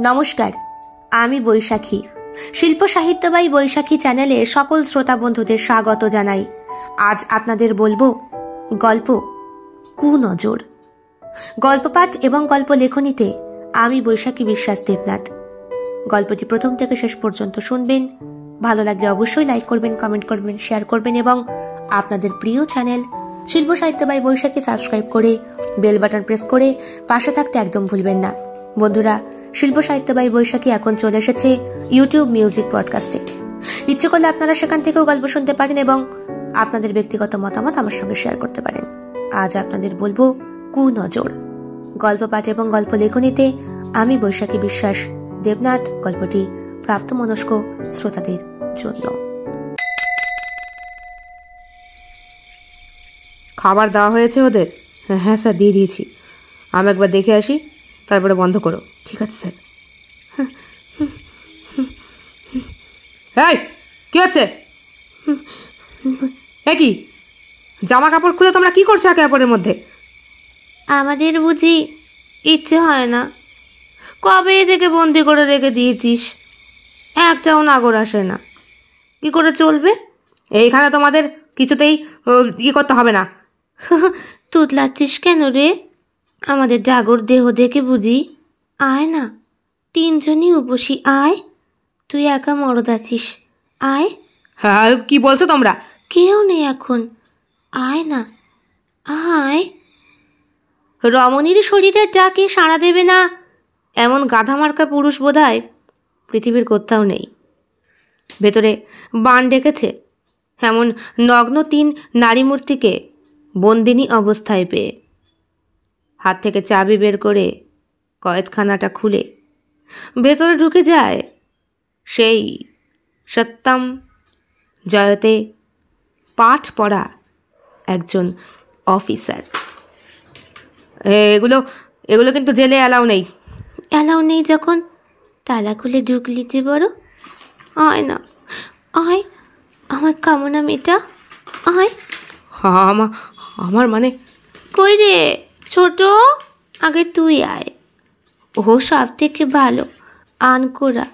নমস্কার, আমি বৈশাখী। শিল্প সাহিত্যবাই বৈশাখী চ্যানেলে সকল শ্রোতা বন্ধুদের স্বাগত জানাই। আজ আপনাদের বলবো গল্প কুনজর। গল্প পাঠ এবং গল্প লেখনীতে আমি বৈশাখী বিশ্বাস দেবনাথ। গল্পটি প্রথম থেকে শেষ পর্যন্ত শুনবেন। ভালো লাগলে অবশ্যই লাইক করবেন, কমেন্ট করবেন, শেয়ার করবেন এবং আপনাদের প্রিয় চ্যানেল শিল্প সাহিত্যবাই বৈশাখী সাবস্ক্রাইব করে বেল বাটন প্রেস করে পাশে থাকতে একদম ভুলবেন না। বন্ধুরা, শিল্প সাহিত্যবাই বৈশাখী এখন চলে এসেছে ইউটিউব মিউজিক পডকাস্টে। ইচ্ছে করলে আপনারা সেখান থেকেও গল্প শুনতে পারেন এবং আপনাদের ব্যক্তিগত মতামত আমার সঙ্গে শেয়ার করতে পারেন। আজ আপনাদের বলবো কুনজর। গল্প পাঠ এবং গল্প লেখনীতে আমি বৈশাখী বিশ্বাস দেবনাথ। গল্পটি প্রাপ্তমনস্ক শ্রোতাদের জন্য। খাবার দেওয়া হয়েছে ওদের? হ্যাঁ স্যার, দিয়ে দিয়েছি। আমি একবার দেখে আসি, তারপরে বন্ধ করো। ঠিক আছে স্যার। এই কি হচ্ছে? কি জামা কাপড় খুলে তোমরা কি করছো একে অপরের মধ্যে? আমাদের বুঝি ইচ্ছে হয় না? কবে থেকে বন্দি করে রেখে দিয়েছিস, একটাও নাগর আসে না, কি করে চলবে? এইখানে তোমাদের কিছুতেই করতে হবে না। তুতলাচ্ছিস কেন রে? আমাদের জাগর দেহ দেখে বুঝি? আয় না, তিনজনই উপসী, আয়। তুই একা মরদ আছিস, আয়। হ্যাঁ, কি বলছো তোমরা? কেউ নেই এখন, আয় না, আয়। রমণীর শরীরের ডাকে সাড়া দেবে না এমন গাধামার্কা পুরুষ বোধহয় পৃথিবীর কোথাও নেই। ভেতরে বান ডেকেছে এমন নগ্ন 3 নারী মূর্তিকে বন্দিনী অবস্থায় পেয়ে হাত থেকে চাবি বের করে কয়েদখানাটা খুলে ভেতরে ঢুকে যায় সেই সত্যম জয়তে পাঠ পড়া একজন অফিসার। এগুলো কিন্তু জেলে অ্যালাউ নেই। অ্যালাউ নেই যখন তালা খুলে ঢুকলি যে বড়। আয় না, আয়, আমার কামনা মেটা, আয়। আমার মানে? কই রে ছোট, আগে তুই আয়। ও সব থেকে ভালো আনকোরা।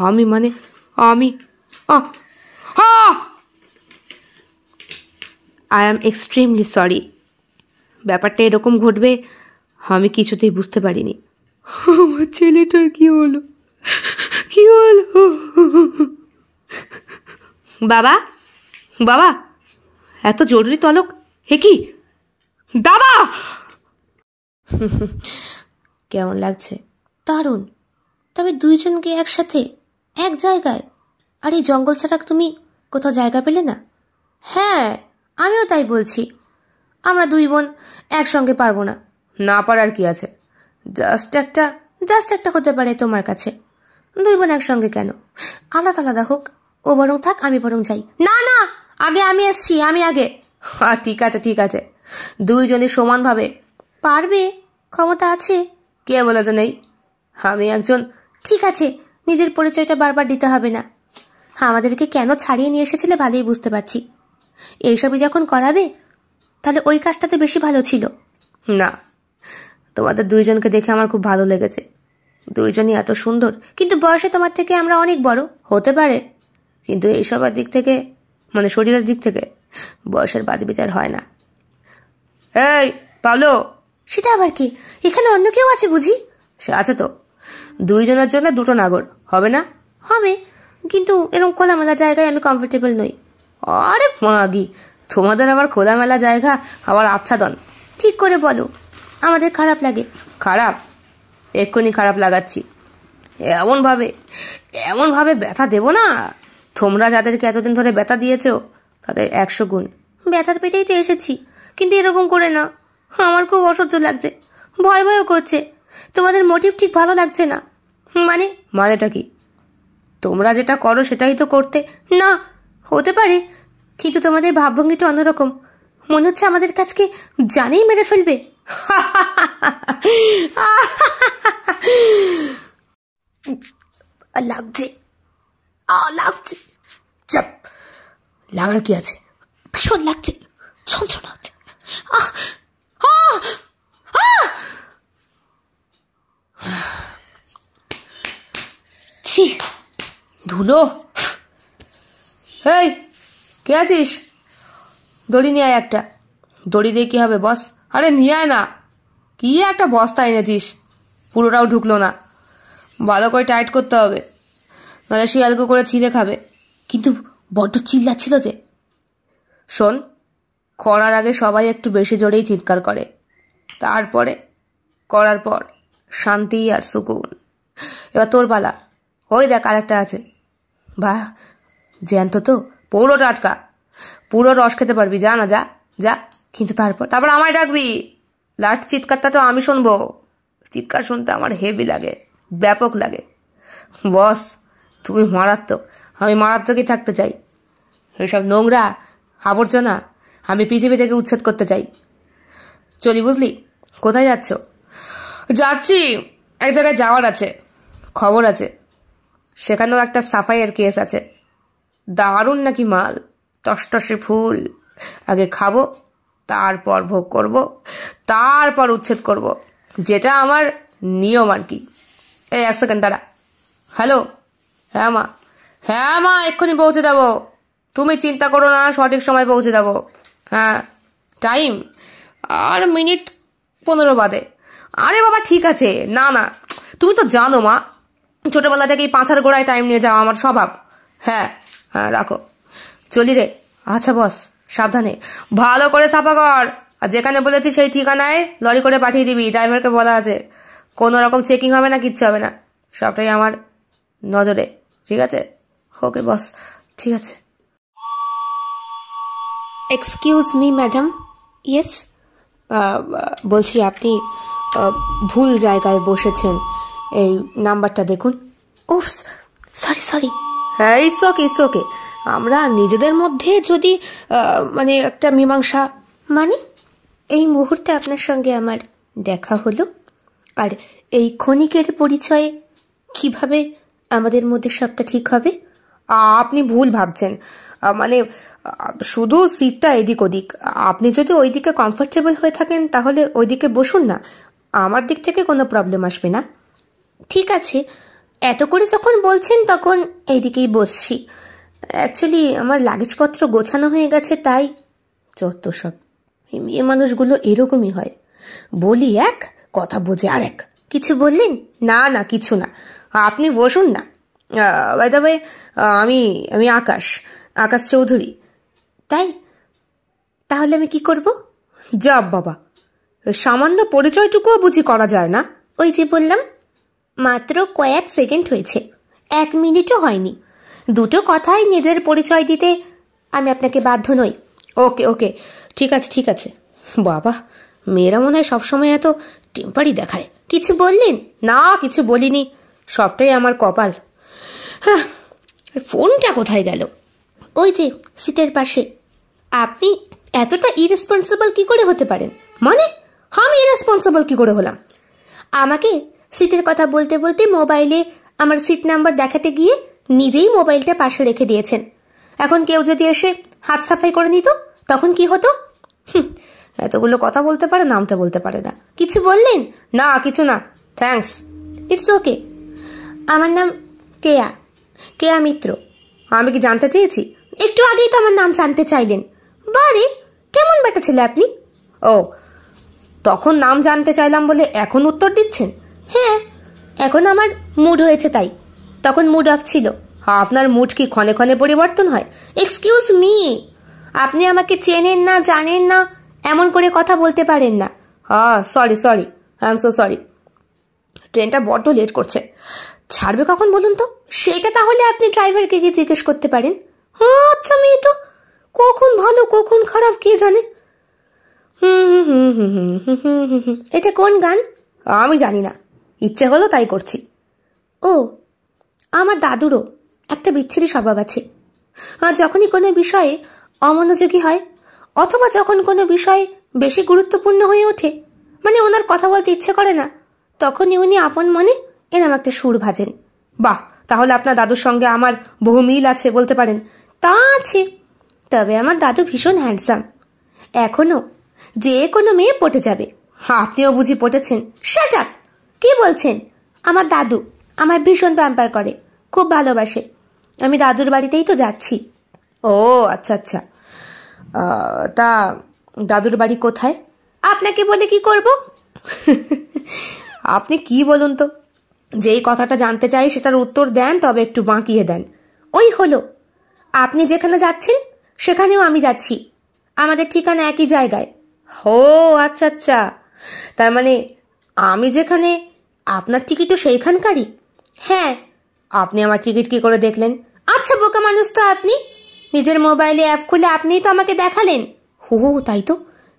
আমি মানে আমি আই অ্যাম এক্সট্রিমলি সরি। ব্যাপারটা এরকম ঘটবে আমি কিছুতেই বুঝতে পারিনি। আমার ছেলেটার কি হলো? বাবা, বাবা, এত জরুরি তলব? হে কি দাদা? কেমন লাগছে? দারুণ। তবে দুইজনকে একসাথে এক জায়গায়, আর এই জঙ্গল ছাড়া তুমি কোথাও জায়গা পেলে না? হ্যাঁ, আমিও তাই বলছি। আমরা 2 বোন একসঙ্গে পারবো না। না পারার কি আছে? জাস্ট একটা হতে পারে তোমার কাছে। 2 বোন একসঙ্গে কেন? আলাদা আলাদা হোক। ও বরং থাক, আমি বরং যাই। না না, আগে আমি এসছি, আমি আগে। ঠিক আছে, 2 জনই সমানভাবে পারবে, ক্ষমতা আছে। কে বলেছে নেই? আমি একজন। ঠিক আছে, নিজের পরিচয়টা বারবার দিতে হবে না। আমাদেরকে কেন ছাড়িয়ে নিয়ে এসেছিলে ভালোই বুঝতে পারছি। এইসবই যখন করাবে তাহলে ওই কাজটাতে বেশি ভালো ছিল। না, তোমাদের 2 জনকে দেখে আমার খুব ভালো লেগেছে। 2 জনই এত সুন্দর। কিন্তু বয়সে তোমার থেকে আমরা অনেক বড়। হতে পারে, কিন্তু এইসবের দিক থেকে, মানে শরীরের দিক থেকে বয়সের বাদ বিচার হয় না। এই পাবলো। সেটা আবার কি? এখানে অন্য কেউ আছে বুঝি? সে আছে তো। 2 জনের জন্য 2টো নাগর হবে না? হবে, কিন্তু এরকম খোলামেলা জায়গায় আমি কমফোর্টেবল নই। আরে মাগি, তোমাদের আবার খোলামেলা জায়গা আবার আচ্ছাদন? ঠিক করে বলো, আমাদের খারাপ লাগে। খারাপ? এক্ষুনি খারাপ লাগাচ্ছি। এমনভাবে ব্যথা দেব না, তোমরা যাদেরকে এতদিন ধরে ব্যথা দিয়েছো তাদের 100 গুণ। ব্যথার পেতেই তো এসেছি, কিন্তু এরকম করে না। আমার খুব অসহ্য লাগছে, ভয়ও করছে। তোমাদের মোটিভ ঠিক ভালো লাগছে না। মানেটা কি? তোমরা যেটা করো সেটাই তো করতে। না, হতে পারে, কিন্তু তোমাদের ভাবভঙ্গিটা অন্যরকম। মনে হচ্ছে আমাদের কাছকে জানেই মেরে ফেলবে। লাগছে, চাপ। লাগার কি আছে? ভীষণ লাগছে, যন্ত্রণা হচ্ছে। ছি, ধুলো। এই, কে আছিস? দড়ি নিয়ে আয় একটা। দড়ি দিয়ে কি হবে বস? আরে নিয়ে আয় না। কি একটা বস্তা এনেছিস, পুরোটাও ঢুকলো না। ভালো করে টাইট করতে হবে, নাহলে শিয়ালকে করে ছিঁড়ে খাবে। কিন্তু বড্ড চিল্লাচ্ছিল যে। শোন, করার আগে সবাই একটু বেশি জোরেই চিৎকার করে, তারপরে করার পর শান্তি আর সুকুন। এবার তোর পালা। ওই দেখ আরেকটা আছে। বাহ, জ্যান্ত তো, পুরো টাটকা, পুরো রস খেতে পারবি। যা না, যা যা। কিন্তু তারপর আমায় ডাকবি। লাস্ট চিৎকারটা তো আমি শুনবো। চিৎকার শুনতে আমার হেভি লাগে, ব্যাপক লাগে। বস, তুমি মারাত্মক, আমি মারাত্মকই থাকতে চাই। এসব নোংরা আবর্জনা আমি পৃথিবী থেকে উচ্ছেদ করতে চাই। চলি, বুঝলি? কোথায় যাচ্ছ? যাচ্ছি, এক জায়গায় যাওয়ার আছে, খবর আছে। সেখানেও একটা সাফাইয়ের কেস আছে। দারুণ নাকি মাল, টসটসে ফুল। আগে খাবো, তারপর ভোগ করব, তারপর উচ্ছেদ করব, যেটা আমার নিয়ম আর কি। এই 1 সেকেন্ড দাঁড়া। হ্যালো, হ্যাঁ মা, এক্ষুনি পৌঁছে দেবো। তুমি চিন্তা করো না, সঠিক সময় পৌঁছে দেবো। হ্যাঁ, টাইম আর মিনিট 15 বাদে। আরে বাবা ঠিক আছে। না, তুমি তো জানো মা, ছোটবেলা থেকেই পাঁচার গোড়ায় টাইম নিয়ে যাওয়া আমার স্বভাব। হ্যাঁ, রাখো। চলি রে। আচ্ছা বস, সাবধানে, ভালো করে সাফা কর। আর যেখানে বলেছি সেই ঠিকানায় লরি করে পাঠিয়ে দিবি। ড্রাইভারকে বলা আছে, কোনো রকম চেকিং হবে না, কিচ্ছু হবে না। সবটাই আমার নজরে, ঠিক আছে? ওকে বস, ঠিক আছে। Excuse me madam. ইয়েস, বলছি আপনি ভুল জায়গায় বসেছেন। এই নাম্বারটা দেখুন। ওফস, সরি। হ্যাঁ, ইটস ওকে। আমরা নিজেদের মধ্যে যদি মানে একটা মীমাংসা, মানে এই মুহূর্তে আপনার সঙ্গে আমার দেখা হলো, আর এই ক্ষণিকের পরিচয়ে কিভাবে আমাদের মধ্যে সবটা ঠিক হবে? আপনি ভুল ভাবছেন। মানে শুধু সিটটা এদিক ওদিক। আপনি যদি ওইদিকে কমফোর্টেবল হয়ে থাকেন তাহলে ওইদিকে বসুন না, আমার দিক থেকে কোনো প্রবলেম আসবে না। ঠিক আছে, এত করে যখন বলছেন তখন এইদিকেই বসছি। অ্যাকচুয়ালি আমার লাগেজপত্র গোছানো হয়ে গেছে, তাই। যত সব মেয়ে মানুষগুলো এরকমই হয়, বলি এক, কথা বোঝে আর এক। কিছু বললেন? না, কিছু না, আপনি বসুন না। বাই দ্য ওয়ে, আমি আকাশ চৌধুরী। তাই? তাহলে আমি কি করব? যা বাবা, সামান্য পরিচয়টুকুও বুঝি করা যায় না? ওই যে বললাম, মাত্র কয়েক সেকেন্ড হয়েছে, 1 মিনিটও হয়নি। দুটো কথাই নিজের পরিচয় দিতে আমি আপনাকে বাধ্য নই। ওকে, ঠিক আছে। বাবা, মেয়েরা মনে হয় সবসময় এত টেম্পারি দেখায়। কিছু বললেন? না, কিছু বলিনি, সবটাই আমার কপাল। হ্যাঁ, ফোনটা কোথায় গেল? ওই যে সিটের পাশে। আপনি এতটা ইরেসপন্সিবল কি করে হতে পারেন? মানে আমি ইরেসপন্সিবল কি করে হলাম? আমাকে সিটের কথা বলতে বলতে মোবাইলে আমার সিট নাম্বার দেখাতে গিয়ে নিজেই মোবাইলটা পাশে রেখে দিয়েছেন। এখন কেউ যদি এসে হাত সাফাই করে নিত তখন কি হতো? এতগুলো কথা বলতে পারে, নামটা বলতে পারে না। কিছু বললেন? না, কিছু না, থ্যাঙ্কস। It's okay. আমার নাম কেয়া মিত্র। আমি কি জানতে চেয়েছি? একটু আগেই তো আমার নাম জানতে চাইলেন। বারে, কেমন বেটা ছেলে আপনি? ও, তখন নাম জানতে চাইলাম বলে এখন উত্তর দিচ্ছেন? হ্যাঁ, এখন আমার মুড হয়েছে তাই। তখন মুড অফ ছিল। আপনার মুড কি ক্ষণে ক্ষণে পরিবর্তন হয়? এক্সকিউজ মি, আপনি আমাকে চেনেন না, জানেন না, এমন করে কথা বলতে পারেন না। Sorry, I am so sorry. ট্রেনটা বড্ড লেট করছে, ছাড়বে কখন বলুন তো? সেটা তাহলে আপনি ড্রাইভারকে গিয়ে জিজ্ঞেস করতে পারেন। আচ্ছা, মেয়ে তো কখন ভালো কখন খারাপ কে জানে। এটা কোন গান? আমি জানি না, ইচ্ছে হলো তাই করছি। ও, আমার দাদুরও একটা বিচ্ছিরি স্বভাব আছে। যখনই কোনো বিষয়ে অমনোযোগী হয়, অথবা যখন কোনো বিষয় বেশি গুরুত্বপূর্ণ হয়ে ওঠে, মানে ওনার কথা বলতে ইচ্ছে করে না, তখনই উনি আপন মনে এরম একটা সুর ভাজেন। বাহ, তাহলে আপনার দাদুর সঙ্গে আমার বহু মিল আছে বলতে পারেন। তা আছে, তবে আমার দাদু ভীষণ হ্যান্ডসাম। এখনো যে কোনো মেয়ে পটে যাবে। আপনিও বুঝি পটেছেন? Shut up! কি বলছেন? আমার দাদু আমায় ভীষণ প্যাম্পার করে। খুব ভালোবাসে। আমি দাদুর বাড়িতেই তো যাচ্ছি। ও আচ্ছা আচ্ছা, তা দাদুর বাড়ি কোথায়? আপনাকে বলে কি করব? আপনি কি বলুন তো, যেই কথাটা জানতে চাই সেটার উত্তর দেন, তবে একটু বাঁকিয়ে দেন। ওই হলো, আপনি যেখানে যাচ্ছেন সেখানেও আমি যাচ্ছি, আমাদের ঠিকানা একই জায়গায়। ও আচ্ছা আচ্ছা, তার মানে আমি যেখানে আপনার টিকিটও সেইখানকারই? হ্যাঁ। আপনি আমার টিকিট কি করে দেখলেন? আচ্ছা বোকা মানুষ তো আপনি, নিজের মোবাইলে অ্যাপ খুলে আপনিই তো আমাকে দেখালেন। হো, তাই তো,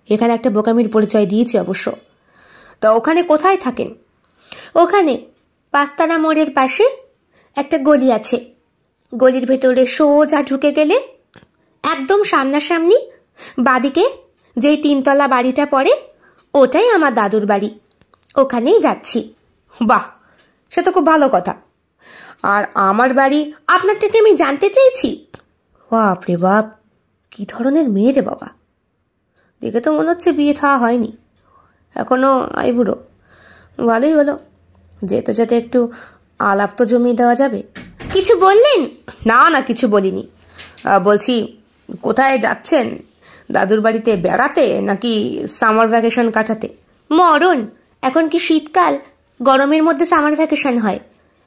এখানে একটা বোকামির পরিচয় দিয়েছি অবশ্য। তা ওখানে কোথায় থাকেন? ওখানে পাঁচতারা মোড়ের পাশে একটা গলি আছে। গলির ভেতরে সোজা ঢুকে গেলে একদম সামনাসামনি বাদিকে যেই 3তলা বাড়িটা পড়ে, ওটাই আমার দাদুর বাড়ি। ওখানেই যাচ্ছি। বাহ, সে তো খুব ভালো কথা। আর আমার বাড়ি আপনার থেকে আমি জানতে চেয়েছি। বাপরে বাপ, কি ধরনের মেয়ে রে বাবা! দেখে তো মনে হচ্ছে বিয়ে থাওয়া হয়নি এখনো, আইবুড়ো। ভালোই হলো, যেতে যেতে একটু আলাপ তো জমিয়ে দেওয়া যাবে। কিছু বললেন? না না, কিছু বলিনি। বলছি, কোথায় যাচ্ছেন? দাদুর বাড়িতে বেড়াতে নাকি সামার ভ্যাকেশন কাটাতে? মরণ, এখন কি শীতকাল? গরমের মধ্যে সামার ভ্যাকেশন হয়,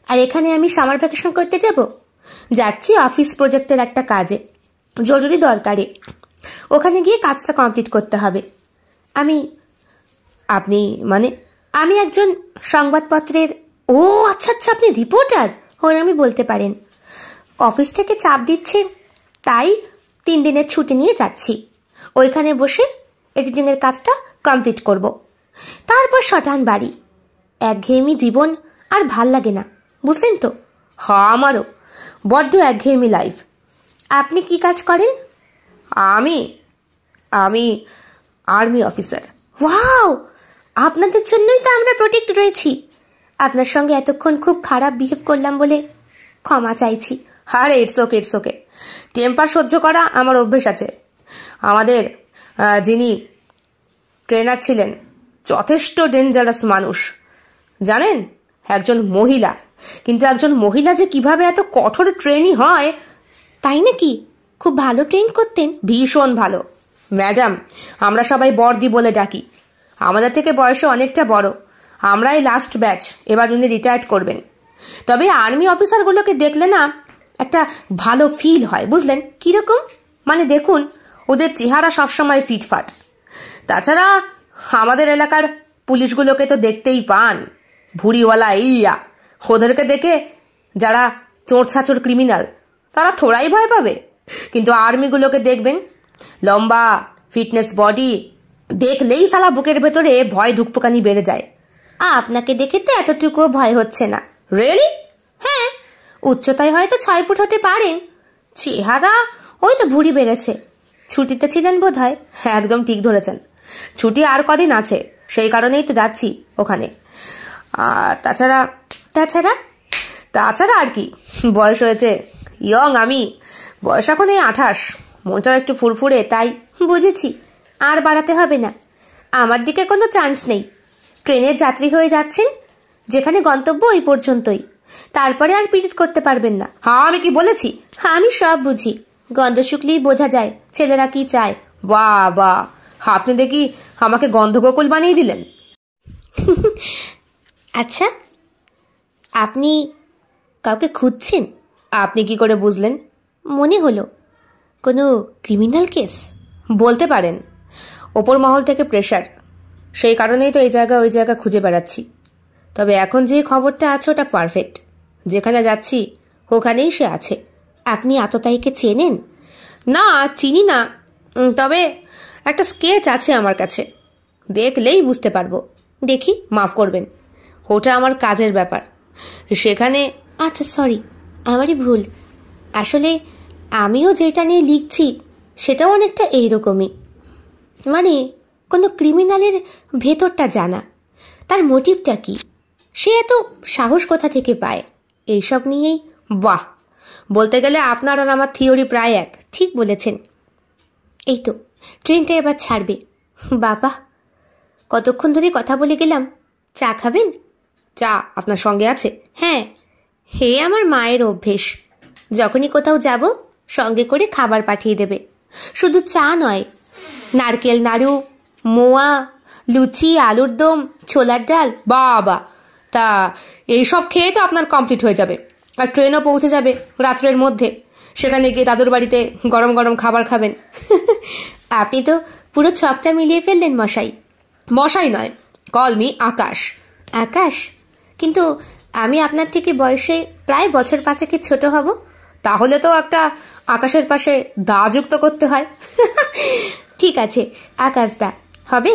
আর এখানে আমি সামার ভ্যাকেশন করতে যাব? যাচ্ছি অফিস প্রজেক্টের একটা কাজে, জরুরি দরকারে। ওখানে গিয়ে কাজটা কমপ্লিট করতে হবে। আপনি মানে? আমি একজন সংবাদপত্রের। ও আচ্ছা আচ্ছা, আপনি রিপোর্টার? আমি বলতে পারেন। অফিস থেকে চাপ দিচ্ছে, তাই 3 দিনের ছুটি নিয়ে যাচ্ছি। ওইখানে বসে এডিটিংয়ের কাজটা কমপ্লিট করব, তারপর শটান বাড়ি। একঘেয়েমি জীবন আর ভাল লাগে না, বুঝলেন তো? হ্যাঁ, আমারও বড্ড একঘেয়েমি লাইফ। আপনি কি কাজ করেন? আমি আমি আর্মি অফিসার। ওয়াও, আপনাদের জন্যই তো আমরা প্রোটেক্ট রয়েছি। আপনার সঙ্গে এতক্ষণ খুব খারাপ বিহেভ করলাম বলে ক্ষমা চাইছি। আরে ইটস ওকে। টেম্পার সহ্য করা আমার অভ্যেস আছে। আমাদের যিনি ট্রেনার ছিলেন যথেষ্ট ডেঞ্জারাস মানুষ, জানেন? একজন মহিলা, কিন্তু একজন মহিলা যে কিভাবে এত কঠোর ট্রেনই হয়। তাই নাকি? খুব ভালো ট্রেন করতেন? ভীষণ ভালো। ম্যাডাম, আমরা সবাই বড়দি বলে ডাকি। আমাদের থেকে বয়সে অনেকটা বড়, আমরাই লাস্ট ব্যাচ। এবার উনি রিটায়ার্ড করবেন। তবে আর্মি অফিসারগুলোকে দেখলে না একটা ভালো ফিল হয়, বুঝলেন? কিরকম? মানে দেখুন, ওদের চেহারা সবসময় ফিটফাট। তাছাড়া আমাদের এলাকার পুলিশগুলোকে তো দেখতেই পান, ভুড়িওয়ালা ইয়া। ওদেরকে দেখে যারা চোর ছাচোর ক্রিমিনাল তারা থোড়াই ভয় পাবে, কিন্তু আর্মিগুলোকে দেখবেন, লম্বা ফিটনেস বডি, দেখলেই সালা বুকের ভেতরে ভয় ধুকপুকানি বেড়ে যায়। আপনাকে দেখে তো এতটুকুও ভয় হচ্ছে না। রিয়েলি? হ্যাঁ, উচ্চতায় হয়তো 6 ফুট হতে পারেন, চেহারা ওই তো ভুঁড়ি বেড়েছে। ছুটিতে ছিলেন বোধ হয়। একদম ঠিক ধরেছেন, ছুটি আর কদিন আছে, সেই কারণেই তো যাচ্ছি ওখানে। তাছাড়া তাছাড়া তাছাড়া আর কি, বয়স হয়েছে ইয়ং। আমি বয়স এখন এই 28, মনটাও একটু ফুরফুরে, তাই। বুঝেছি, আর বাড়াতে হবে না। আমার দিকে কোনো চান্স নেই। ট্রেনের যাত্রী হয়ে যাচ্ছেন, যেখানে গন্তব্য ওই পর্যন্তই, তারপরে আর পিরিত করতে পারবেন না। হ্যাঁ, আমি কি বলেছি? আমি সব বুঝি, গন্ধ শুকলেই বোঝা যায় ছেলেরা কি চায়। বাবা, আপনি দেখি আমাকে গন্ধগোকুল বানিয়ে দিলেন। আচ্ছা, আপনি কাউকে খুঁজছেন? আপনি কি করে বুঝলেন? মনে হলো কোনো ক্রিমিনাল কেস। বলতে পারেন, ওপর মহল থেকে প্রেশার, সেই কারণেই তো এই জায়গা ওই জায়গা খুঁজে বেড়াচ্ছি। তবে এখন যে খবরটা আছে ওটা পারফেক্ট। যেখানে যাচ্ছি ওখানেই সে আছে। আপনি আততায়ীকে চেনেন? না, চিনি না, তবে একটা স্কেচ আছে আমার কাছে, দেখলেই বুঝতে পারবো। দেখি। মাফ করবেন, ওটা আমার কাজের ব্যাপার, সেখানে। আচ্ছা সরি, আমারই ভুল। আসলে আমিও যেটা নিয়ে লিখছি সেটাও অনেকটা এইরকমই। মানে কোনো ক্রিমিনালের ভেতরটা জানা, তার মোটিভটা কি, সে এত সাহস কোথা থেকে পায়, এইসব নিয়েই। বাহ, বলতে গেলে আপনার আর আমার থিওরি প্রায় এক। ঠিক বলেছেন। এই তো ট্রেনটা এবার ছাড়বে। বাবা, কতক্ষণ ধরে কথা বলে গেলাম। চা খাবেন? চা আপনার সঙ্গে আছে? হ্যাঁ, হে আমার মায়ের অভ্যেস, যখনই কোথাও যাব সঙ্গে করে খাবার পাঠিয়ে দেবে। শুধু চা নয়, নারকেল নাড়ু, মোয়া, লুচি, আলুর দম, ছোলার ডাল। বাবা, তা এইসব খেয়ে তো আপনার কমপ্লিট হয়ে যাবে, আর ট্রেনও পৌঁছে যাবে রাত্রের মধ্যে। সেখানে গিয়ে দাদুর বাড়িতে গরম গরম খাবার খাবেন। আপনি তো পুরো ছকটা মিলিয়ে ফেললেন মশাই। মশাই নয়, কল মি আকাশ। আকাশ? কিন্তু আমি আপনার থেকে বয়সে প্রায় বছর 5 ছোট হব। তাহলে তো একটা আকাশের পাশে দা যুক্ত করতে হয়। ঠিক আছে, আকাশ দা হবে।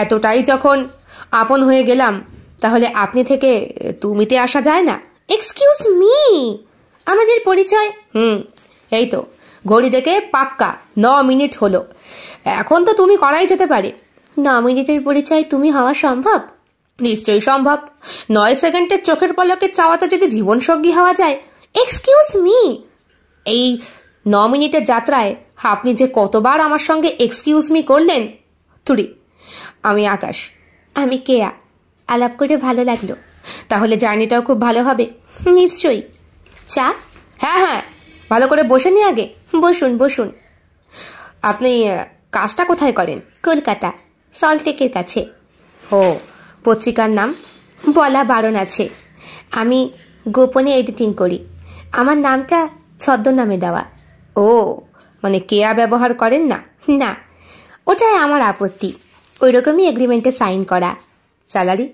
এতটাই যখন আপন হয়ে গেলাম, তাহলে আপনি থেকে তুমিতে আসা যায় না? এক্সকিউজ মি, আমাদের পরিচয়। এই তো ঘড়ি দেখে পাক্কা 9 মিনিট হলো। এখন তো তুমি করাই যেতে পারে। 9 মিনিটের পরিচয় তুমি হওয়া সম্ভব? নিশ্চয়ই সম্ভব। 9 সেকেন্ডের চোখের পলকে চাওয়াতে যদি জীবনসঙ্গী হওয়া যায়। এক্সকিউজ মি, এই 9 মিনিটের যাত্রায় আপনি যে কতবার আমার সঙ্গে এক্সকিউজ মি করলেন। তুরি, আমি আকাশ। আমি কেয়া। আলাপ করে ভালো লাগলো। তাহলে জার্নিটাও খুব ভালো হবে। নিশ্চয়ই। চা? হ্যাঁ হ্যাঁ, ভালো করে বসে নি আগে। বসুন বসুন। আপনি কাজটা কোথায় করেন? কলকাতা, সল্টলেকের কাছে। ও, পত্রিকার নাম? বলা বারণ আছে। আমি গোপনে এডিটিং করি। আমার নামটা ছদ্মনামে দেওয়া। ও, মানে কেয়া ব্যবহার করেন না? না, ওটাই আমার আপত্তি। ওই রকমই এগ্রিমেন্টে সাইন করা। স্যালারি?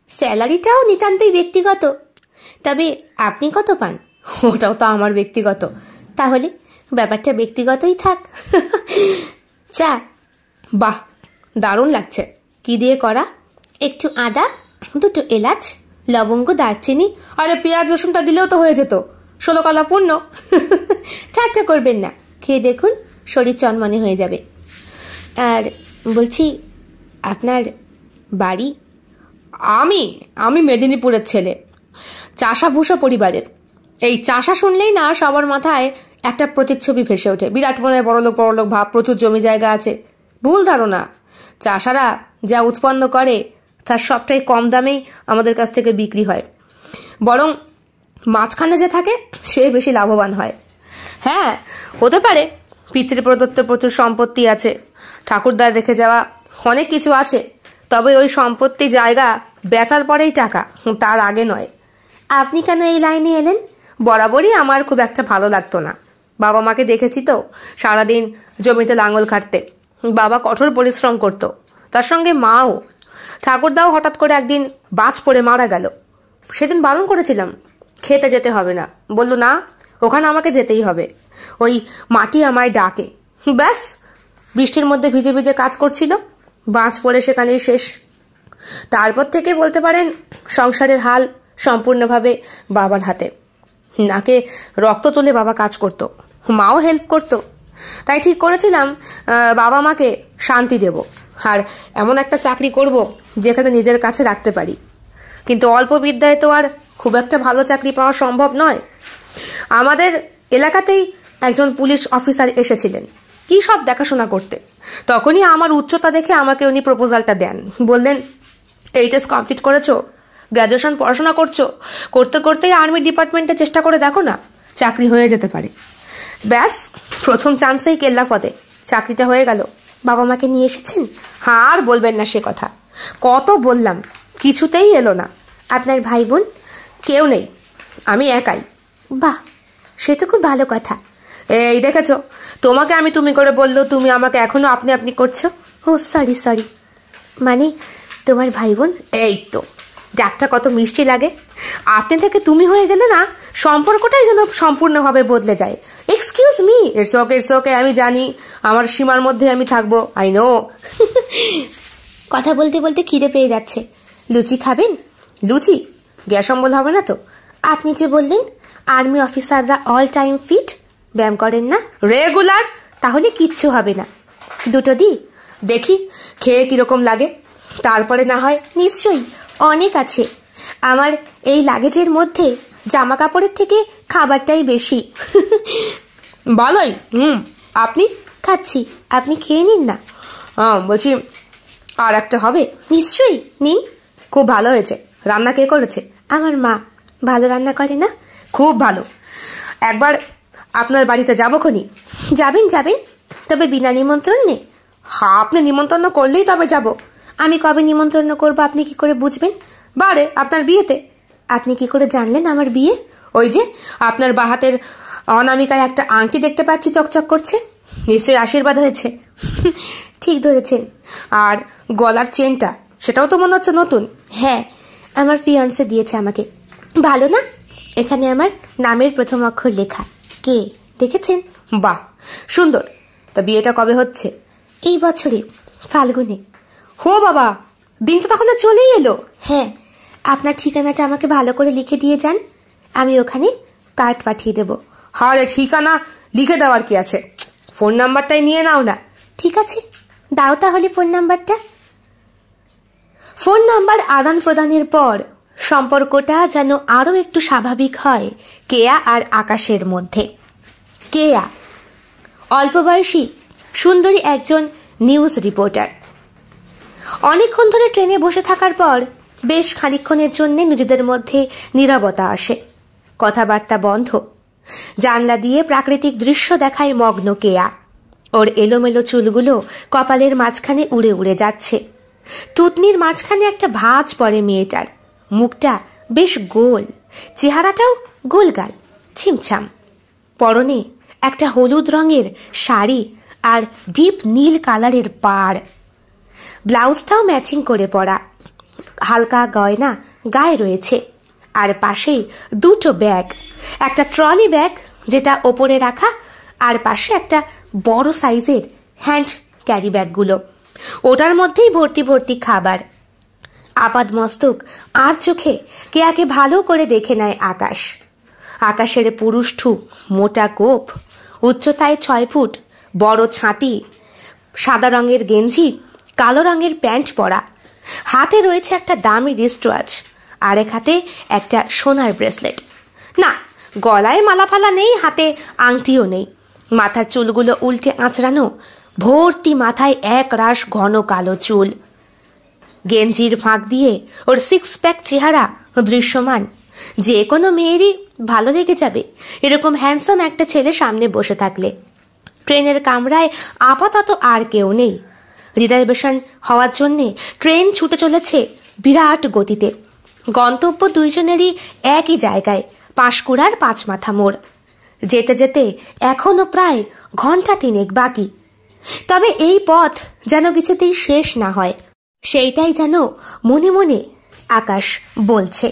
স্যালারিটাও নিতান্তই ব্যক্তিগত। তবে আপনি কত পান? ওটাও তো আমার ব্যক্তিগত। তাহলে ব্যাপারটা ব্যক্তিগতই থাক। চা? বাহ, দারুণ লাগছে। কি দিয়ে করা? একটু আদা, 2 এলাচ, লবঙ্গ, দারচিনি। আরে পেঁয়াজ রসুনটা দিলেও তো হয়ে যেত। 16 কলা পূর্ণ। ঠাট্টা করবেন না, খেয়ে দেখুন, শরীর চনমনে হয়ে যাবে। আর বলছি, আপনার বাড়ি? আমি মেদিনীপুরের ছেলে, চাষাভূষা পরিবারের। এই চাষা শুনলেই না সবার মাথায় একটা প্রতিচ্ছবি ভেসে ওঠে। বিরাট মনে বড়লোক বড়লোক ভাব, প্রচুর জমি জায়গা আছে। ভুল ধারণা। চাষারা যা উৎপন্ন করে তার সবটাই কম দামেই আমাদের কাছ থেকে বিক্রি হয়, বরং মাঝখানে যে থাকে সে বেশি লাভবান হয়। হ্যাঁ, হতে পারে পিতৃপ্রদত্ত প্রচুর সম্পত্তি আছে, ঠাকুরদার রেখে যাওয়া অনেক কিছু আছে, তবে ওই সম্পত্তি জায়গা বেচার পরেই টাকা, তার আগে নয়। আপনি কেন এই লাইনে এলেন? বরাবরই আমার খুব একটা ভালো লাগতো না। বাবা মাকে দেখেছি তো সারাদিন জমিতে লাঙল কাটতে। বাবা কঠোর পরিশ্রম করত, তার সঙ্গে মাও। ঠাকুরদাও হঠাৎ করে একদিন বাজ পড়ে মারা গেল। সেদিন বারণ করেছিলাম, খেতে যেতে হবে না। বলল না, ওখানে আমাকে যেতেই হবে। ওই মাটি আমায় ডাকে। ব্যাস, বৃষ্টির মধ্যে ভিজে ভিজে কাজ করছিল, বাজ পড়ে সেখানেই শেষ। তারপর থেকে বলতে পারেন সংসারের হাল সম্পূর্ণভাবে বাবার হাতে। নাকে রক্ত তুলে বাবা কাজ করত, মাও হেল্প করত। তাই ঠিক করেছিলাম বাবা মাকে শান্তি দেব, আর এমন একটা চাকরি করব যেখানে নিজের কাছে রাখতে পারি। কিন্তু অল্প বিদ্যায় তো আর খুব একটা ভালো চাকরি পাওয়া সম্ভব নয়। আমাদের এলাকাতেই একজন পুলিশ অফিসার এসেছিলেন কি সব দেখাশোনা করতে। তখনই আমার উচ্চতা দেখে আমাকে উনি প্রপোজালটা দেন। বললেন, এইচএস কমপ্লিট করেছো, গ্র্যাজুয়েশন পড়াশোনা করছো, করতে করতেই আর্মি ডিপার্টমেন্টে চেষ্টা করে দেখো না, চাকরি হয়ে যেতে পারে। ব্যাস, প্রথম চান্সেই কেল্লা ফতে চাকরিটা হয়ে গেল। বাবা মাকে নিয়ে এসেছেন? হ্যাঁ, আর বলবেন না সে কথা। কত বললাম, কিছুতেই এলো না। আপনার ভাই বোন? কেউ নেই, আমি একাই। বাহ, সে তো খুব ভালো কথা। এই দেখেছো, তোমাকে আমি তুমি করে বললো, তুমি আমাকে এখনো আপনি আপনি করছো। ও সরি। মানে তোমার ভাই বোন? এই তো, ডাকটা কত মিষ্টি লাগে। আপনি থেকে তুমি হয়ে গেলে না সম্পর্কটাই যেন সম্পূর্ণভাবে বদলে যায়। এক্সকিউজ মি, ইটস ওকে, আমি জানি আমার সীমার মধ্যে আমি থাকবো, আই নো। কথা বলতে বলতে খিদে পেয়ে যাচ্ছে। লুচি খাবেন? লুচি? গ্যাস অম্বল হবে না তো? আপনি যে বললেন আর্মি অফিসাররা অল টাইম ফিট, ব্যায়াম করেন না? রেগুলার। তাহলে কিচ্ছু হবে না। 2 দিই? দেখি খেয়ে কিরকম লাগে, তারপরে না হয়। নিশ্চয়ই, অনেক আছে। আমার এই লাগেজের মধ্যে জামা কাপড়ের থেকে খাবারটাই বেশি। ভালোই। আপনি? খাচ্ছি, আপনি খেয়ে নিন না। বলছি আর একটা হবে? নিশ্চয়ই, নিন। খুব ভালো হয়েছে। রান্না কে করেছে? আমার মা। ভালো রান্না করে না? খুব ভালো। একবার আপনার বাড়িতে যাবো খনি। যাবেন যাবেন, তবে বিনা নিমন্ত্রণ নেই। হ্যাঁ, আপনি নিমন্ত্রণ করলেই তবে যাব। আমি কবে নিমন্ত্রণ করবো আপনি কি করে বুঝবেন? বারে আপনার বিয়েতে। আপনি কি করে জানলেন আমার বিয়ে? ওই যে আপনার বাহাতের অনামিকায় একটা আংটি দেখতে পাচ্ছি, চকচক করছে, নিশ্চয়ই আশীর্বাদ হয়েছে। ঠিক ধরেছেন। আর গলার চেনটা, সেটাও তো মনে হচ্ছে নতুন। হ্যাঁ, আমার ফিয়ান্সে দিয়েছে আমাকে। ভালো না? এখানে আমার নামের প্রথম অক্ষর লেখা কে, দেখেছেন? বাহ, সুন্দর। তা বিয়েটা কবে হচ্ছে? এই বছরে ফাল্গুনে। হো বাবা, দিন তো তাহলে চলেই এলো। হ্যাঁ, আপনার ঠিকানাটা আমাকে ভালো করে লিখে দিয়ে যান, আমি ওখানে কার্ড পাঠিয়ে দেব। আরে ঠিকানা লিখে দেওয়ার কি আছে, ফোন নাম্বারটাই নিয়ে নাও না। ঠিক আছে, দাও তাহলে ফোন নাম্বারটা। ফোন নাম্বার আদান প্রদানের পর সম্পর্কটা যেন আরো একটু স্বাভাবিক হয় কেয়া আর আকাশের মধ্যে। কেয়া অল্প বয়সী সুন্দরী একজন নিউজ রিপোর্টার। অনেকক্ষণ ধরে ট্রেনে বসে থাকার পর বেশ খানিকক্ষণের জন্য নিজেদের মধ্যে নীরবতা আসে, কথাবার্তা বন্ধ। জানলা দিয়ে প্রাকৃতিক দৃশ্য দেখায় মগ্ন কেয়া। ওর এলোমেলো চুলগুলো কপালের মাঝখানে উড়ে উড়ে যাচ্ছে। টুটনির মাঝখানে একটা ভাঁজ পড়ে মেয়েটার। মুখটা বেশ গোল, চেহারাটাও গোলগাল, ছিমছাম। পরনে একটা হলুদ রঙের শাড়ি আর ডিপ নীল কালারের পাড়। ব্লাউজটাও ম্যাচিং করে পরা। হালকা গয়না গায়ে রয়েছে, আর পাশেই দুটো ব্যাগ, একটা ট্রলি ব্যাগ যেটা ওপরে রাখা, আর পাশে একটা বড় সাইজের হ্যান্ড ক্যারি ব্যাগগুলো, ওটার মধ্যেই ভর্তি ভর্তি খাবার। আপাদ মস্তক আর চোখে কেয়াকে ভালো করে দেখে নেয় আকাশ। আকাশের পুরুষঠু, মোটা কোপ, উচ্চতায় 6 ফুট, বড় ছাতি, সাদা রঙের গেঞ্জি, কালো রঙের প্যান্ট পরা। হাতে রয়েছে একটা দামি রিস্টওয়াচ, আর এক হাতে একটা সোনার ব্রেসলেট। না, গলায় মালাফালা নেই, হাতে আংটিও নেই। মাথার চুলগুলো উল্টে আঁচড়ানো, ভর্তি মাথায় এক রাশ ঘন কালো চুল। গেঞ্জির ফাঁক দিয়ে ওর 6 প্যাক চেহারা দৃশ্যমান। যে কোনো মেয়েরই ভালো লেগে যাবে এরকম হ্যান্ডসাম একটা ছেলে সামনে বসে থাকলে। ট্রেনের কামরায় আপাতত আর কেউ নেই। রিজার্ভেশন হওয়ার জন্যে ট্রেন ছুটে চলেছে বিরাট গতিতে। গন্তব্য দুইজনেরই একই জায়গায়, পাঁশকুড়ার 5 মাথা মোড়। যেতে যেতে এখনো প্রায় ঘন্টা 3 বাকি। তবে এই পথ যেন কিছুতেই শেষ না হয়, সেইটাই যেন মনে মনে আকাশ বলছে।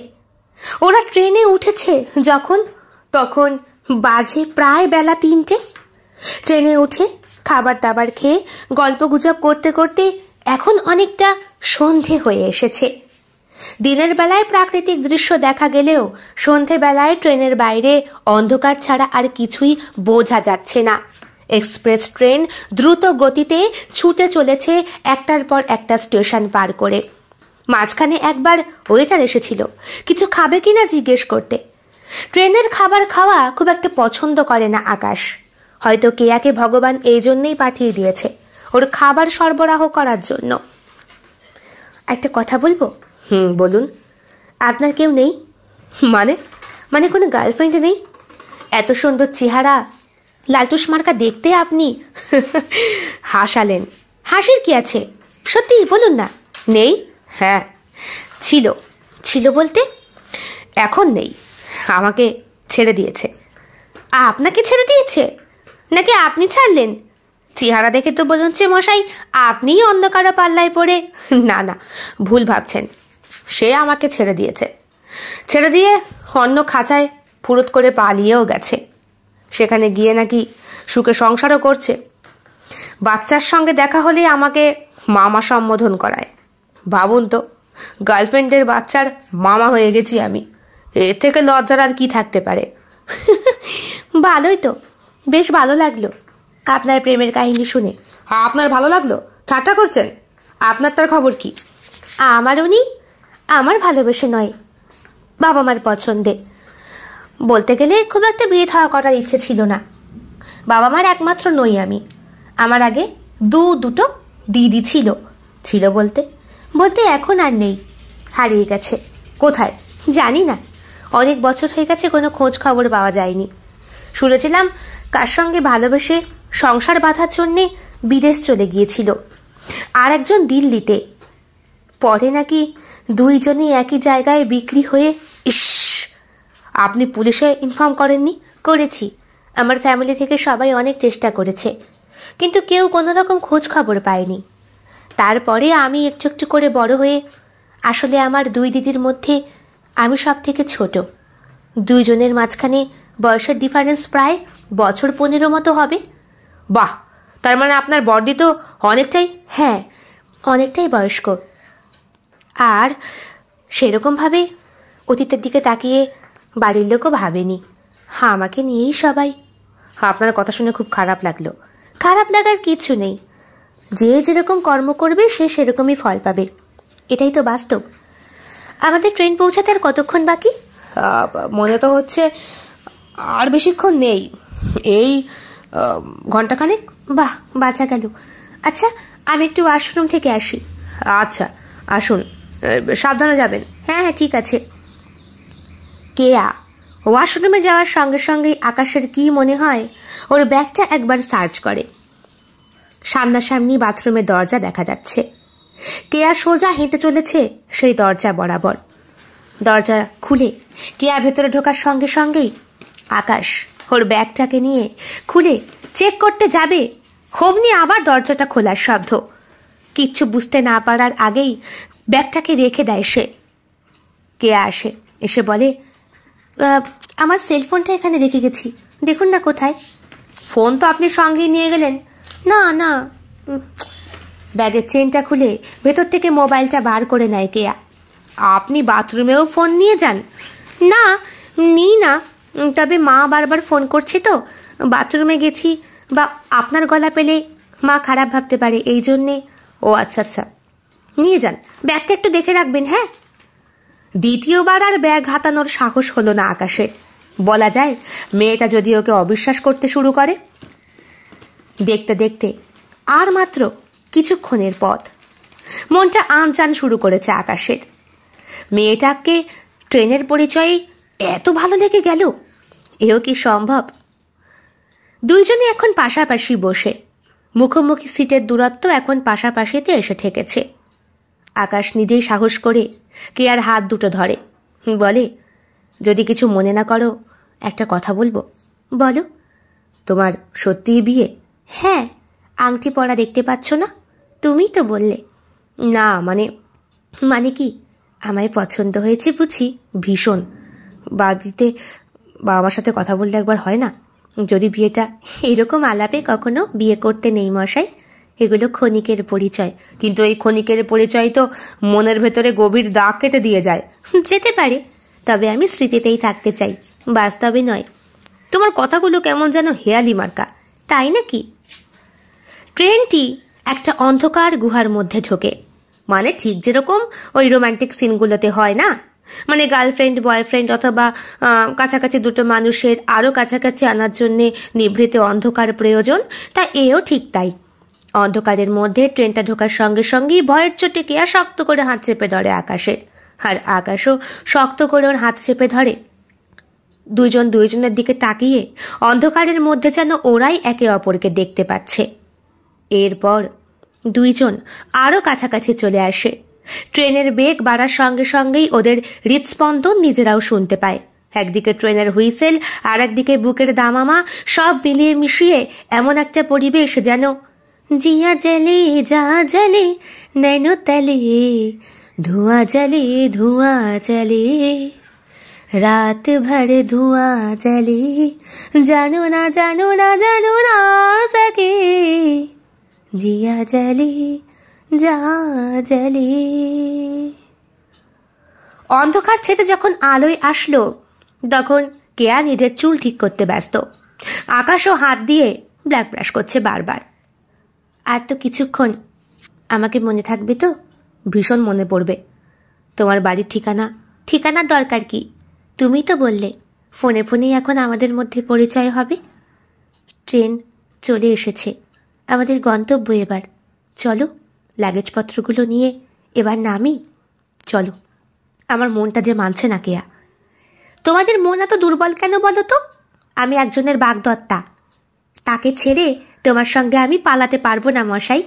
ওরা ট্রেনে উঠেছে যখন, তখন বাজে প্রায় বেলা 3টে। ট্রেনে উঠে খাবার দাবার খেয়ে গল্পগুজব করতে করতে এখন অনেকটা সন্ধে হয়ে এসেছে। দিনের বেলায় প্রাকৃতিক দৃশ্য দেখা গেলেও সন্ধেবেলায় ট্রেনের বাইরে অন্ধকার ছাড়া আর কিছুই বোঝা যাচ্ছে না। এক্সপ্রেস ট্রেন দ্রুত গতিতে ছুটে চলেছে একটার পর একটা স্টেশন পার করে। মাঝখানে একবার ওয়েটার এসেছিল কিছু খাবে কিনা জিজ্ঞেস করতে। ট্রেনের খাবার খাওয়া খুব একটা পছন্দ করে না আকাশ। হয়তো কেয়াকে ভগবান এই জন্যই পাঠিয়ে দিয়েছে, ওর খাবার সরবরাহ করার জন্য। একটা কথা বলবো? বলুন। আপনার কেউ নেই? মানে কোনো গার্লফ্রেন্ড নেই? এত সুন্দর চেহারা, লালটুস মার্কা দেখতে আপনি। হাসালেন। হাসির কি আছে, সত্যি বলুন না। নেই? হ্যাঁ ছিল। ছিল বলতে? এখন নেই, আমাকে ছেড়ে দিয়েছে। আপনাকে ছেড়ে দিয়েছে নাকি আপনি ছাড়লেন? চেহারা দেখে তো বলুন মশাই আপনিই অন্য কারো পাল্লায় পড়ে। না না, ভুল ভাবছেন। সে আমাকে ছেড়ে দিয়েছে, ছেড়ে দিয়ে অন্য খাঁচায় ফুরুত করে পালিয়েও গেছে। সেখানে গিয়ে নাকি সুখে সংসারও করছে। বাচ্চার সঙ্গে দেখা হলেই আমাকে মামা সম্বোধন করায়। ভাবুন তো, গার্লফ্রেন্ডের বাচ্চার মামা হয়ে গেছি আমি। এর থেকে লজ্জার আর কি থাকতে পারে? ভালোই তো, বেশ ভালো লাগলো আপনার প্রেমের কাহিনী শুনে। আপনার ভালো লাগলো? ঠাট্টা করছেন? আপনার তার খবর কি? আমার উনি আমার ভালোবেসে নয়, বাবা মার পছন্দে। বলতে গেলে খুব একটা বিয়ে থাওয়া করার ইচ্ছে ছিল না। বাবা মার একমাত্র নই আমি। আমার আগে দুটো দিদি ছিল বলতে এখন আর নেই, হারিয়ে গেছে। কোথায়? জানি না, অনেক বছর হয়ে গেছে, কোনো খোঁজ খবর পাওয়া যায়নি। শুনেছিলাম কার সঙ্গে ভালোবেসে সংসার বাঁধার জন্যে বিদেশ চলে গিয়েছিল, আর একজন দিল্লিতে। পরে নাকি দুইজনই একই জায়গায় বিক্রি হয়ে। ইস, আপনি পুলিশে ইনফর্ম করেননি? করেছি। আমার ফ্যামিলি থেকে সবাই অনেক চেষ্টা করেছে, কিন্তু কেউ কোনো রকম খোঁজ খবর পায়নি। তারপরে আমি একটু একটু করে বড় হয়ে, আসলে আমার দুই দিদির মধ্যে আমি সব থেকে ছোট। দুইজনের মাঝখানে বয়সের ডিফারেন্স প্রায় বছর 15 মতো হবে। বাহ, তার মানে আপনার বড়দি তো অনেকটাই। হ্যাঁ, অনেকটাই বয়স্ক। আর সেরকমভাবে অতীতের দিকে তাকিয়ে বাড়ির লোকও ভাবেনি। আমাকে নিয়েই সবাই। আপনার কথা শুনে খুব খারাপ লাগলো। খারাপ লাগার কিছু নেই, যে যেরকম কর্ম করবে সে সেরকমই ফল পাবে, এটাই তো বাস্তব। আমাদের ট্রেন পৌঁছাতে আর কতক্ষণ বাকি? মনে তো হচ্ছে আর বেশিক্ষণ নেই, এই ঘন্টাখানেক। বাহ, বাঁচা গেল। আচ্ছা, আমি একটু ওয়াশরুম থেকে আসি। আচ্ছা, আসুন, সাবধানে যাবেন। হ্যাঁ হ্যাঁ, ঠিক আছে। কেয়া ওয়াশরুমে যাওয়ার সঙ্গে সঙ্গেই আকাশের কি মনে হয় ওর ব্যাগটা একবার সার্চ করে। সামনাসামনি বাথরুমের দরজা দেখা যাচ্ছে। কেয়া সোজা হেঁটে চলেছে সেই দরজা বরাবর। দরজা খুলে কেয়া ভেতরে ঢোকার সঙ্গে সঙ্গেই আকাশ ওর ব্যাগটাকে নিয়ে খুলে চেক করতে যাবে, হোমনি আবার দরজাটা খোলার শব্দ। কিচ্ছু বুঝতে না পারার আগেই ব্যাগটাকে রেখে দেয় সে। কেয়া আসে, এসে বলে, আমার সেলফোনটা এখানে রেখে গেছি, দেখুন না কোথায়। ফোন তো আপনি সঙ্গেই নিয়ে গেলেন। না না। ব্যাগের চেনটা খুলে ভেতর থেকে মোবাইলটা বার করে নেয় কেয়া। আপনি বাথরুমেও ফোন নিয়ে যান? না, নিই না, তবে মা বারবার ফোন করছে তো, বাথরুমে গেছি বা আপনার গলা পেলে মা খারাপ ভাবতে পারে, এই জন্যে। ও আচ্ছা আচ্ছা, নিয়ে যান, ব্যাগটা একটু দেখে রাখবেন। হ্যাঁ। দ্বিতীয়বার আর ব্যাগ হাতানোর সাহস হলো না আকাশের। বলা যায় মেয়েটা যদি ওকে অবিশ্বাস করতে শুরু করে। দেখতে দেখতে আর মাত্র কিছুক্ষণের পথ। মনটা আনচান শুরু করেছে আকাশের। মেয়েটাকে ট্রেনের পরিচয়ে এত ভালো লেগে গেল, এও কি সম্ভব? দুইজনে এখন পাশাপাশি বসে, মুখোমুখি সিটের দূরত্ব এখন পাশাপাশিতে এসে ঠেকেছে। আকাশ নিজেই সাহস করে কেয়ার হাত দুটো ধরে, বলে, যদি কিছু মনে না করো একটা কথা বলবো। বলো। তোমার সত্যিই বিয়ে? হ্যাঁ, আংটি পরা দেখতে পাচ্ছ না? তুমিই তো বললে। না মানে কি? আমায় পছন্দ হয়েছে বুঝি? ভীষণ। বাড়িতে বাবার সাথে কথা বললে একবার হয় না? যদি বিয়েটা। এরকম আলাপে কখনো বিয়ে করতে নেই মশাই, এগুলো ক্ষণিকের পরিচয়। কিন্তু এই ক্ষণিকের পরিচয় তো মনের ভেতরে গভীর দাগ কেটে দিয়ে যায়। যেতে পারে, তবে আমি স্মৃতিতেই থাকতে চাই, বাস্তবে নয়। তোমার কথাগুলো কেমন যেন হেয়ালি মার্কা। তাই নাকি? ট্রেনটি একটা অন্ধকার গুহার মধ্যে ঢোকে। মানে ঠিক যেরকম ওই রোম্যান্টিক সিনগুলোতে হয় না, মানে গার্লফ্রেন্ড বয়ফ্রেন্ড অথবা কাছাকাছি দুটো মানুষের আরও কাছাকাছি আনার জন্যে নিভৃত অন্ধকার প্রয়োজন, তা এও ঠিক তাই। অন্ধকারের মধ্যে ট্রেনটা ঢোকার সঙ্গে সঙ্গেই ভয়ের চোটে কেয়া শক্ত করে হাত চেপে ধরে আকাশের, আর আকাশও শক্ত করে ওর হাত চেপে ধরে। দুইজন দুইজনের দিকে তাকিয়ে অন্ধকারের মধ্যে যেন ওরাই একে অপরকে দেখতে পাচ্ছে। এরপর দুইজন আরও কাছাকাছি চলে আসে। ট্রেনের বেগ বাড়ার সঙ্গে সঙ্গেই ওদের হৃদস্পন্দন নিজেরাও শুনতে পায়। একদিকে ট্রেনের হুইসেল, আর একদিকে বুকের দামামা, সব মিলিয়ে মিশিয়ে এমন একটা পরিবেশ যেন জিয়া জলে যা জলে নैनो तले धुआं जले रात भर धुआं जले जानो ना सके जिया जले যা জলে। অন্ধকার ছেড়ে যখন আলোয় আসলো তখন কেয়া নিজের চুল ঠিক করতে ব্যস্ত। আকাশও হাত দিয়ে ব্ল্যাক ব্রাশ করছে বারবার। আর তো কিছুক্ষণ, আমাকে মনে থাকবে তো? ভীষণ মনে পড়বে। তোমার বাড়ির ঠিকানার দরকার কি? তুমি তো বললে ফোনে ফোনেই এখন আমাদের মধ্যে পরিচয় হবে। ট্রেন চলে এসেছে, আমাদের গন্তব্য এবার। চলো, লাগেজপত্রগুলো নিয়ে এবার নামি। চলো। আমার মনটা যে মানছে না কেয়া। তোমাদের মন এত দুর্বল কেন বলো তো? আমি একজনের বাগদত্তা, তাকে ছেড়ে তোমার সঙ্গে আমি পালাতে পারবো না মশাই।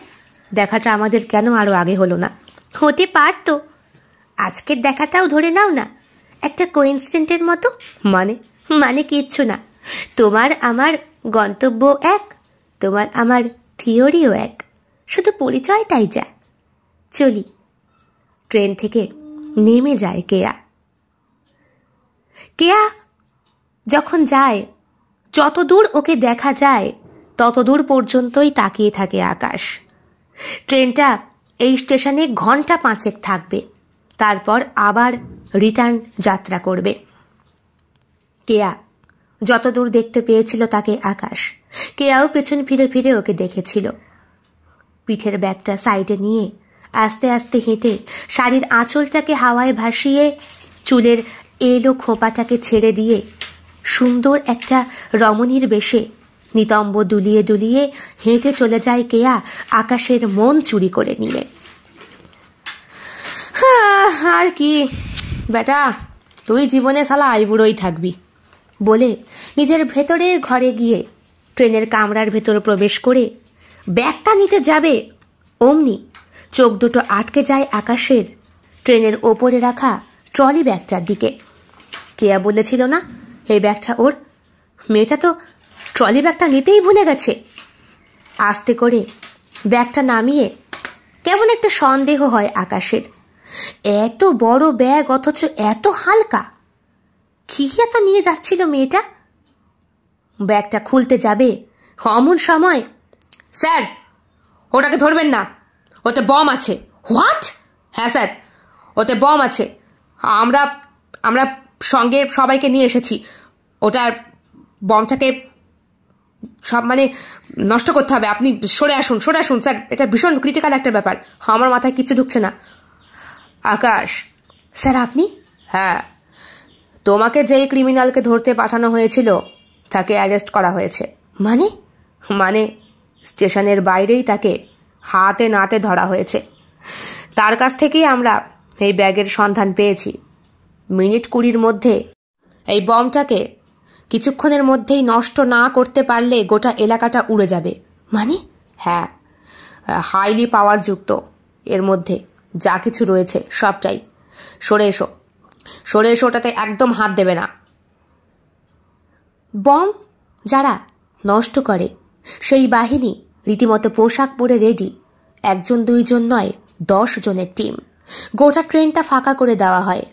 দেখাটা আমাদের কেন আরো আগে হলো না? হতে পারতো, আজকের দেখাটাও ধরে নাও না, একটা কোইন্সিডেন্টের মতো। মানে কিচ্ছু না, তোমার আমার গন্তব্য এক, তোমার আমার থিওরিও এক, শুধু পরিচয়টাই যা। চলি। ট্রেন থেকে নেমে যায় কেয়া। কেয়া যখন যায়, যতদূর ওকে দেখা যায় ততদূর পর্যন্তই তাকিয়ে থাকে আকাশ। ট্রেনটা এই স্টেশনে ঘন্টা 5 থাকবে, তারপর আবার রিটার্ন যাত্রা করবে। কেয়া যতদূর দেখতে পেয়েছিল তাকে আকাশ, কেয়াও পেছন ফিরে ফিরে ওকে দেখেছিল। পিঠের ব্যাগটা সাইডে নিয়ে আস্তে আস্তে হেঁটে শাড়ির আঁচলটাকে হাওয়ায় ভাসিয়ে চুলের এলো খোপাটাকে ছেড়ে দিয়ে সুন্দর একটা রমণীর বেশে নিতম্ব দুলিয়ে দুলিয়ে হেঁটে চলে যায় কেয়া আকাশের মন চুরি করে নিয়ে। আর কি বেটা, তুই জীবনে শালা আইবুড়োই থাকবি বলে নিজের ভেতরের ঘরে গিয়ে ট্রেনের কামরার ভেতর প্রবেশ করে ব্যাগটা নিতে যাবে, অমনি চোখ দুটো আটকে যায় আকাশের ট্রেনের ওপরে রাখা ট্রলি ব্যাগটার দিকে। কেয়া বলেছিল না এই ব্যাগটা ওর? মেয়েটা তো ট্রলি ব্যাগটা নিতেই ভুলে গেছে। আস্তে করে ব্যাগটা নামিয়ে কেমন একটা সন্দেহ হয় আকাশের, এত বড় ব্যাগ অথচ এত হালকা, কি এত নিয়ে যাচ্ছিল মেয়েটা? ব্যাগটা খুলতে যাবে অমন সময়, স্যার ওটাকে ধরবেন না, ওতে বম আছে। হোয়াট? হ্যাঁ স্যার, ওতে বম আছে, আমরা আমরা সঙ্গে সবাইকে নিয়ে এসেছি। ওটার বমটাকে সব নষ্ট করতে হবে। আপনি সরে আসুন স্যার, এটা ভীষণ ক্রিটিক্যাল একটা ব্যাপার, আমার মাথায় কিছু ঢুকছে না। আকাশ, স্যার আপনি? হ্যাঁ, তোমাকে যেই ক্রিমিনালকে ধরতে পাঠানো হয়েছিল তাকে অ্যারেস্ট করা হয়েছে। মানে স্টেশনের বাইরেই তাকে হাতে নাতে ধরা হয়েছে। তার কাছ থেকেই আমরা এই ব্যাগের সন্ধান পেয়েছি। মিনিট 20 মধ্যে এই বমটাকে কিছুক্ষণের মধ্যেই নষ্ট না করতে পারলে গোটা এলাকাটা উড়ে যাবে। হ্যাঁ, হাইলি পাওয়ার যুক্ত, এর মধ্যে যা কিছু রয়েছে সবটাই। সরে এসো, ওটাতে একদম হাত দেবে না। বম যারা নষ্ট করে সেই বাহিনী রীতিমতো পোশাক পরে রেডি, 1-2 নয় 10 জনের টিম। গোটা ট্রেনটা ফাঁকা করে দেওয়া হয়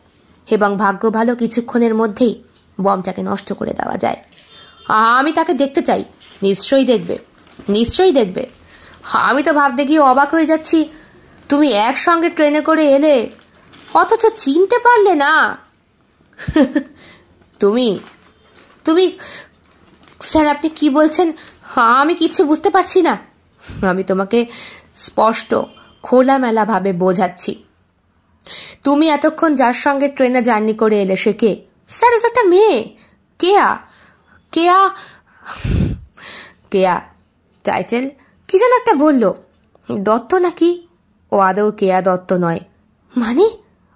এবং ভাগ্য ভালো কিছুক্ষণের মধ্যেই বমটাকে নষ্ট করে দেওয়া যায়। আমি তাকে দেখতে চাই। নিশ্চয়ই দেখবে। আমি তো ভাবতে গিয়ে অবাক হয়ে যাচ্ছি, তুমি একসঙ্গে ট্রেনে করে এলে অথচ চিনতে পারলে না। তুমি স্যার আপনি কি বলছেন? আমি কিচ্ছু বুঝতে পারছি না। আমি তোমাকে স্পষ্ট খোলামেলাভাবে বোঝাচ্ছি। তুমি এতক্ষণ যার সঙ্গে ট্রেনে জার্নি করে এলে সে কে? স্যার ওটা একটা মেয়ে, কেয়া টাইটেল কি যেন একটা বললো, দত্ত নাকি? ও আদৌ কেয়া দত্ত নয়।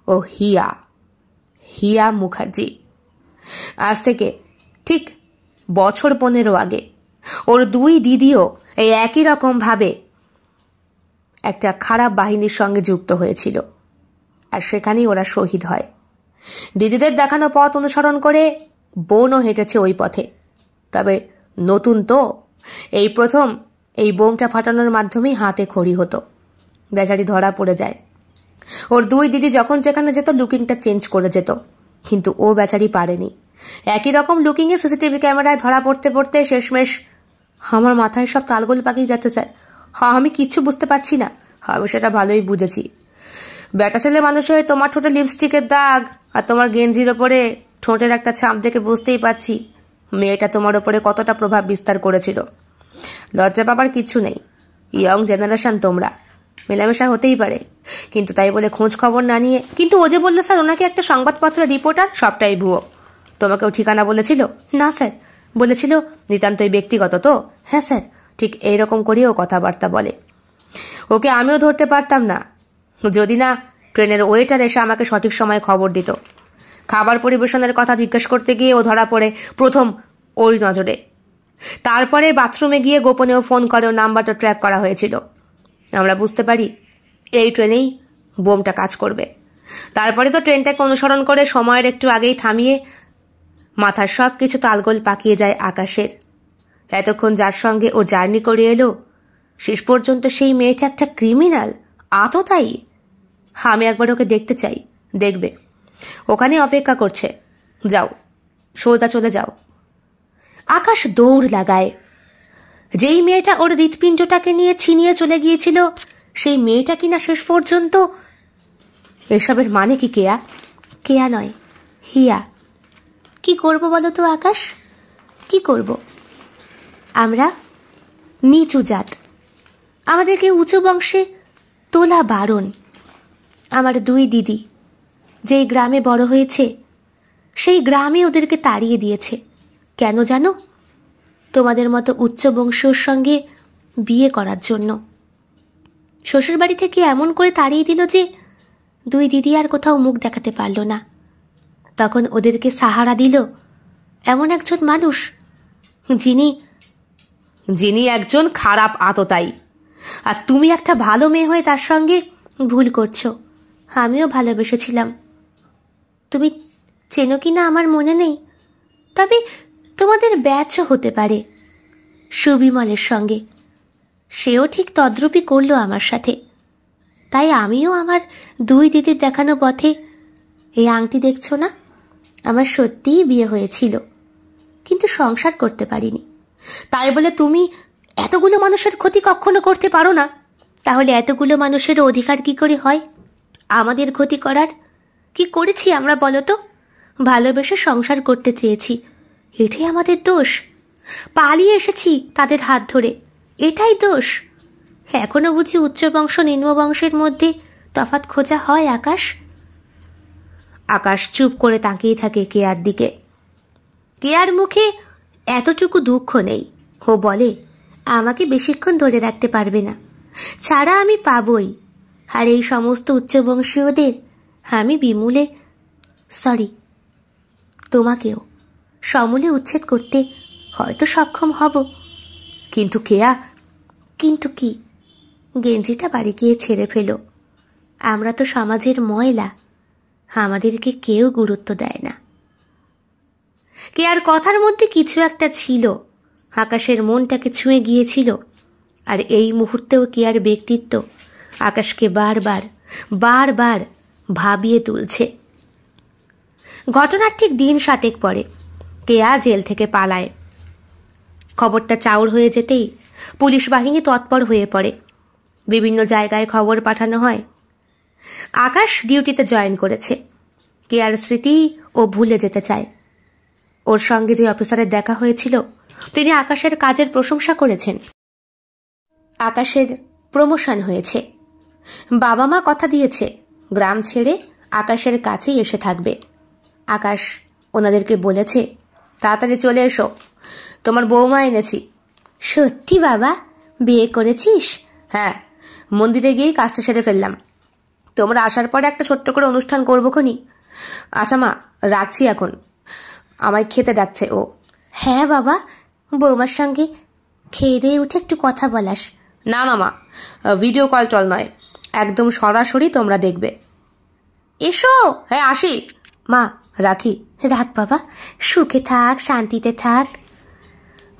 ও হিয়া মুখার্জি। আজ থেকে ঠিক বছর 15 আগে ওর 2 দিদিও এই একই রকম ভাবে একটা খারাপ বাহিনীর সঙ্গে যুক্ত হয়েছিল, আর সেখানেই ওরা শহীদ হয়। দিদিদের দেখানো পথ অনুসরণ করে বোনও হেঁটেছে ওই পথে। তবে নতুন তো, এই প্রথম এই বোমটা ফাটানোর মাধ্যমেই হাতে খড়ি হতো। বেচারি ধরা পড়ে যায়। ওর 2 দিদি যখন যেখানে যেত লুকিংটা চেঞ্জ করে যেত, কিন্তু ও বেচারি পারেনি। একই রকম লুকিংয়ে সিসিটিভি ক্যামেরায় ধরা পড়তে শেষমেশ আমার মাথায় সব তালগোল পাকিয়ে যাচ্ছে স্যার। আমি কিচ্ছু বুঝতে পারছি না। আমি সেটা ভালোই বুঝেছি। বেটা ছেলে মানুষ হয়ে তোমার ঠোঁটে লিপস্টিকের দাগ আর তোমার গেঞ্জির ওপরে ঠোঁটের একটা ছাপ দেখে বুঝতেই পারছি মেয়েটা তোমার ওপরে কতটা প্রভাব বিস্তার করেছিল। লজ্জা পাবার কিচ্ছু নেই, ইয়ং জেনারেশন তোমরা, মেলামেশা হতেই পারে, কিন্তু তাই বলে খোঁজ খবর না নিয়ে। কিন্তু ও যে বললো স্যার ওনাকে একটা সংবাদপত্রের রিপোর্টার, সবটাই ভুয়ো। তোমাকেও ঠিকানা বলেছিল? না স্যার। বলেছিল নিতান্তই ব্যক্তিগত তো? হ্যাঁ স্যার। ঠিক এইরকম করেও কথাবার্তা বলে। ওকে আমিও ধরতে পারতাম না যদি না ট্রেনের ওয়েটার এসে আমাকে সঠিক সময়ে খবর দিত। খাবার পরিবেশনের কথা জিজ্ঞেস করতে গিয়ে ও ধরা পড়ে প্রথম ওর নজরে। তারপরে বাথরুমে গিয়ে গোপনেও ফোন করে ও নাম্বারটা ট্র্যাক করা হয়েছিল। আমরা বুঝতে পারি এই ট্রেনেই বোমটা কাজ করবে। তারপরে তো ট্রেনটাকে অনুসরণ করে সময়ের একটু আগেই থামিয়ে মাথার সব কিছু তালগোল পাকিয়ে যায় আকাশের। এতক্ষণ যার সঙ্গে ও জার্নি করে এলো, শেষ পর্যন্ত সেই মেয়েটা একটা ক্রিমিনাল, আততায়ী। আমি একবার ওকে দেখতে চাই। দেখবে, ওখানে অপেক্ষা করছে। যাও, সোজা চলে যাও। আকাশ দৌড় লাগায়। যেই মেয়েটা ওর হৃৎপিণ্ডটাকে নিয়ে ছিনিয়ে চলে গিয়েছিল, সেই মেয়েটা কিনা শেষ পর্যন্ত। এসবের মানে কি কেয়া? কেয়া নয়, হিয়া। কি করব বলো তো আকাশ, কি করব? আমরা নিচু জাত, আমাদেরকে উঁচু বংশে তোলা বারণ। আমার দুই দিদি যেই গ্রামে বড় হয়েছে, সেই গ্রামে ওদেরকে তাড়িয়ে দিয়েছে। কেন জানো? তোমাদের মতো উচ্চ বংশের সঙ্গে বিয়ে করার জন্য। শ্বশুরবাড়ি থেকে এমন করে তাড়িয়ে দিল যে দুই দিদি আর কোথাও মুখ দেখাতে পারল না। তখন ওদেরকে সাহারা দিল এমন একজন মানুষ, যিনি একজন খারাপ আততায়ী। আর তুমি একটা ভালো মেয়ে হয়ে তার সঙ্গে ভুল করছো। আমিও ভালোবেসেছিলাম। তুমি চেনো কি না আমার মনে নেই, তবে তোমাদের ব্যাচও হতে পারে সুবিমলের সঙ্গে। সেও ঠিক তদ্রূপই করলো আমার সাথে। তাই আমিও আমার দুই দিদির দেখানো পথে এই আংটি দেখছো না, আমার সত্যিই বিয়ে হয়েছিল, কিন্তু সংসার করতে পারিনি। তাই বলে তুমি এতগুলো মানুষের ক্ষতি কখনো করতে পারো না। তাহলে এতগুলো মানুষের অধিকার কি করে হয় আমাদের ক্ষতি করার? কি করেছি আমরা বলো তো? ভালোবেসে সংসার করতে চেয়েছি, এটাই আমাদের দোষ? পালিয়ে এসেছি তাদের হাত ধরে, এটাই দোষ? এখনো বুঝি উচ্চ বংশ নিম্ন বংশের মধ্যে তফাৎ খোঁজা হয়? আকাশ চুপ করে তাকিয়ে থাকে কেয়ার দিকে। কেয়ার মুখে এতটুকু দুঃখ নেই। ও বলে, আমাকে বেশিক্ষণ ধরে রাখতে পারবে না, ছাড়া আমি পাবই। আর এই সমস্ত উচ্চবংশীয়দের আমি তোমাকেও সমূলে উচ্ছেদ করতে হয়তো সক্ষম হব। কিন্তু কেয়া, কিন্তু কি? গেঞ্জিটা বাড়ি গিয়ে ছেড়ে ফেলো। আমরা তো সমাজের ময়লা, আমাদেরকে কেউ গুরুত্ব দেয় না। কেয়ার কথার মধ্যে কিছু একটা ছিল, আকাশের মনটাকে ছুঁয়ে গিয়েছিল। আর এই মুহূর্তেও কেয়ার ব্যক্তিত্ব আকাশকে বারবার বারবার ভাবিয়ে তুলছে। ঘটনার ঠিক দিন 7 পরে কেয়া জেল থেকে পালায়। খবরটা চাউর হয়ে যেতেই পুলিশ বাহিনী তৎপর হয়ে পড়ে। বিভিন্ন জায়গায় খবর পাঠানো হয়। আকাশ ডিউটিতে জয়েন করেছে। কেয়ার স্মৃতি ও ভুলে যেতে চায়। ওর সঙ্গে যে অফিসারের দেখা হয়েছিল, তিনি আকাশের কাজের প্রশংসা করেছেন। আকাশের প্রমোশন হয়েছে। বাবা মা কথা দিয়েছে গ্রাম ছেড়ে আকাশের কাছেই এসে থাকবে। আকাশ ওনাদেরকে বলেছে, তাড়াতাড়ি চলে এসো, তোমার বৌমা এনেছি। সত্যি বাবা, বিয়ে করেছিস? হ্যাঁ, মন্দিরে গিয়েই কাজটা সেরে ফেললাম। তোমরা আসার পরে একটা ছোট্ট করে অনুষ্ঠান করবো খনি। আচ্ছা মা, রাখছি এখন, আমায় খেতে ডাকছে ও। হ্যাঁ বাবা, বৌমার সঙ্গে খেয়ে দিয়ে উঠে একটু কথা বলাস। না না মা, ভিডিও কল টল নয়, একদম সরাসরি তোমরা দেখবে। এসো। হ্যাঁ আসি মা, রাখি। রাখ বাবা, সুখে থাক, শান্তিতে থাক।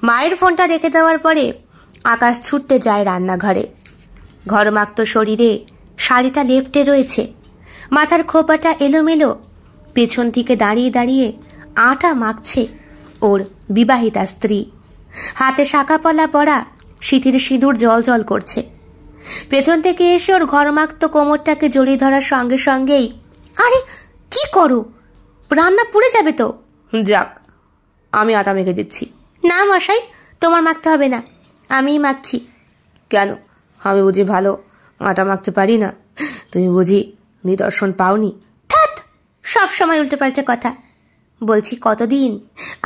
মায়ের ফোনটা রেখে দেওয়ার পরে আকাশ ছুটতে যায় রান্নাঘরে। ঘরমাক্ত শরীরে শাড়িটা লেপ্টে রয়েছে, মাথার খোপাটা এলোমেলো। পেছন থেকে দাঁড়িয়ে দাঁড়িয়ে আটা মাখছে ওর বিবাহিতা স্ত্রী। হাতে শাঁকাপলা পরা, সিঁথির সিঁদুর জল জল করছে। পেছন থেকে এসে ওর ঘরমাক্ত কোমরটাকে জড়িয়ে ধরার সঙ্গে সঙ্গেই, আরে কি করো, রান্না পুড়ে যাবে তো। যাক, আমি আটা মেখে দিচ্ছি। না মশাই, তোমার মাখতে হবে না, আমিই মাখছি। কেন, আমি বুঝি ভালো আটা মাখতে পারি না? তুমি বুঝি নিদর্শন পাওনি? থাত, সব সময় উল্টো পাল্টা কথা। বলছি কতদিন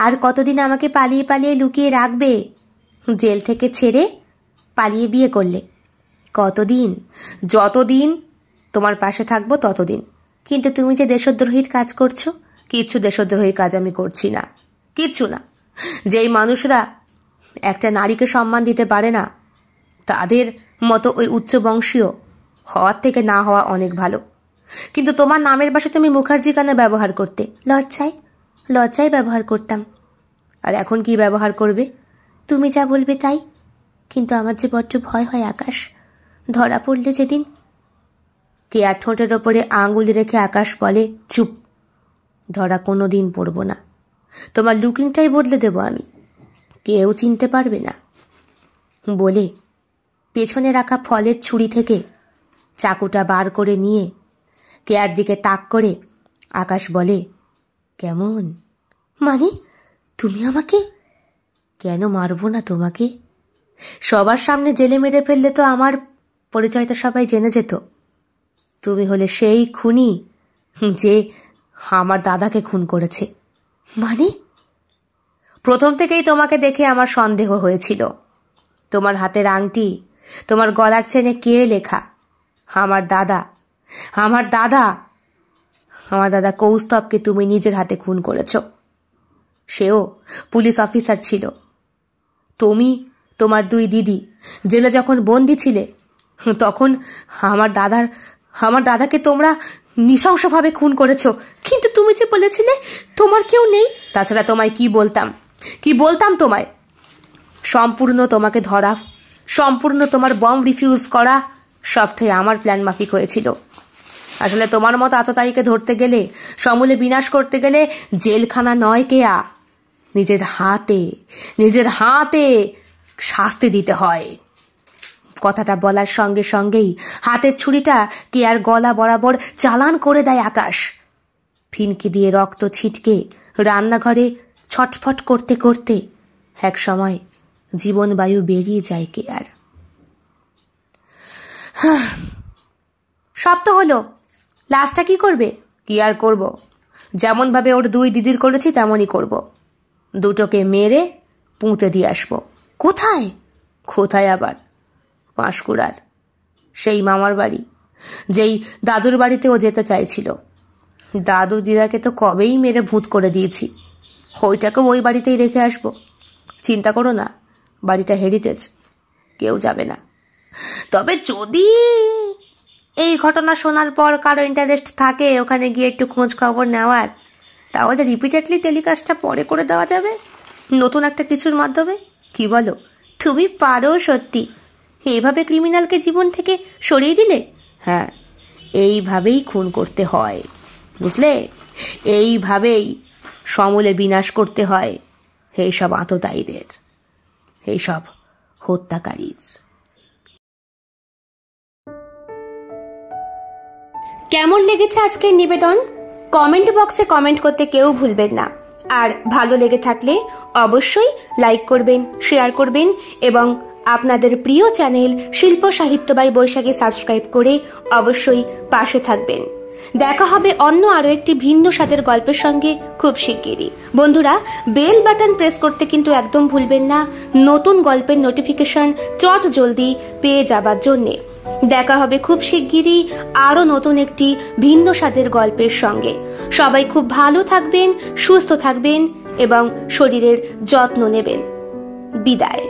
আর কতদিন আমাকে পালিয়ে পালিয়ে লুকিয়ে রাখবে? জেল থেকে ছেড়ে পালিয়ে বিয়ে করলে। কতদিন? যতদিন তোমার পাশে থাকবো ততদিন। কিন্তু তুমি যে দেশদ্রোহীর কাজ করছো, কিচ্ছু দেশদ্রোহী কাজ আমি করছি না, কিচ্ছু না। যেই মানুষরা একটা নারীকে সম্মান দিতে পারে না, তাদের মতো ওই উচ্চবংশীয় হওয়ার থেকে না হওয়া অনেক ভালো। কিন্তু তোমার নামের পাশে তুমি মুখার্জি কেন ব্যবহার করতে? লজ্জায় ব্যবহার করতাম। আর এখন কি ব্যবহার করবে? তুমি যা বলবে তাই। কিন্তু আমার যে বড্ড ভয় হয় আকাশ, ধরা পড়লে যেদিন। কেয়ার ঠোঁটের ওপরে আঙুল রেখে আকাশ বলে, চুপ, ধরা কোনো দিন পড়ব না। তোমার লুকিংটাই বদলে দেব আমি, কেউ চিনতে পারবে না। বলে পেছনে রাখা ফলের ছুরি থেকে চাকুটা বার করে নিয়ে কেয়ার দিকে তাক করে আকাশ বলে, কেমন? মানে তুমি আমাকে? কেন মারবো না তোমাকে? সবার সামনে জেলে মেরে ফেললে তো আমার পরিচয়টা সবাই জেনে যেত। তুমি হলে সেই খুনি যে আমার দাদাকে খুন করেছে। মানে? প্রথম থেকেই তোমাকে দেখে আমার সন্দেহ হয়েছিল। তোমার হাতের আংটি, তোমার গলার চেনে কে লেখা? আমার দাদা কৌস্তবকে তুমি নিজের হাতে খুন করেছ। সেও পুলিশ অফিসার ছিল। তুমি, তোমার দুই দিদি জেলে যখন বন্দি ছিলে, তখন আমার দাদাকে তোমরা নৃশংসভাবে খুন করেছ। কিন্তু তুমি যে বলেছিলে তোমার কেউ নেই। তাছাড়া তোমায় কি বলতাম তোমায়? সম্পূর্ণ তোমাকে ধরা, সম্পূর্ণ তোমার বম রিফিউজ করা, সবটাই আমার প্ল্যান মাফিক হয়েছিল। আসলে তোমার মতো আততায়ীকে ধরতে গেলে, সমূলে বিনাশ করতে গেলে জেলখানা নয় কেয়া, নিজের হাতে শাস্তি দিতে হয়। কথাটা বলার সঙ্গে সঙ্গেই হাতের ছুরিটা কেয়ার গলা বরাবর চালান করে দেয় আকাশ। ফিনকি দিয়ে রক্ত ছিটকে রান্নাঘরে ছটফট করতে করতে এক সময় জীবন বায়ু বেরিয়ে যায় কেয়ার। সব তো হলো, লাস্টটা কি করবে? কি আর করব, যেমনভাবে ওর দুই দিদির করেছি তেমনই করব। দুটোকে মেরে পুঁতে দিয়ে আসবো। কোথায় আবার? পাঁশকুড়ার সেই মামার বাড়ি, যেই দাদুর বাড়িতে ও যেতে চাইছিল। দাদু দিদাকে তো কবেই মেরে ভূত করে দিয়েছি, ওইটাকেও ওই বাড়িতেই রেখে আসবো। চিন্তা করো না, বাড়িটা হেরিটেজ, কেউ যাবে না। তবে যদি এই ঘটনা শোনার পর কারো ইন্টারেস্ট থাকে ওখানে গিয়ে একটু খোঁজ খবর নেওয়ার, তাহলে রিপিটেডলি টেলিকাস্টটা পরে করে দেওয়া যাবে নতুন একটা কিছুর মাধ্যমে। কি বলো? তুমি পারো সত্যি। এইভাবে ক্রিমিনালকে জীবন থেকে সরিয়ে দিলে? হ্যাঁ, এইভাবেই খুন করতে হয়, বুঝলে? এইভাবেই সমূলে বিনাশ করতে হয় এইসব আততায়ীদের, এইসব হত্যাকারীর। কেমন লেগেছে আজকের নিবেদন? কমেন্ট বক্সে কমেন্ট করতে কেউ ভুলবেন না। আর ভালো লেগে থাকলে অবশ্যই লাইক করবেন, শেয়ার করবেন এবং আপনাদের প্রিয় চ্যানেল শিল্প সাহিত্য বাই বৈশাখী সাবস্ক্রাইব করে অবশ্যই পাশে থাকবেন। দেখা হবে অন্য আরো একটি ভিন্ন স্বাদের গল্পের সঙ্গে খুব শিগগিরই। বন্ধুরা, বেল বাটন প্রেস করতে কিন্তু একদম ভুলবেন না, নতুন গল্পের নোটিফিকেশন চট জলদি পেয়ে যাবার জন্যে। দেখা হবে খুব শিগগিরই আরো নতুন একটি ভিন্ন স্বাদের গল্পের সঙ্গে। সবাই খুব ভালো থাকবেন, সুস্থ থাকবেন এবং শরীরের যত্ন নেবেন। বিদায়।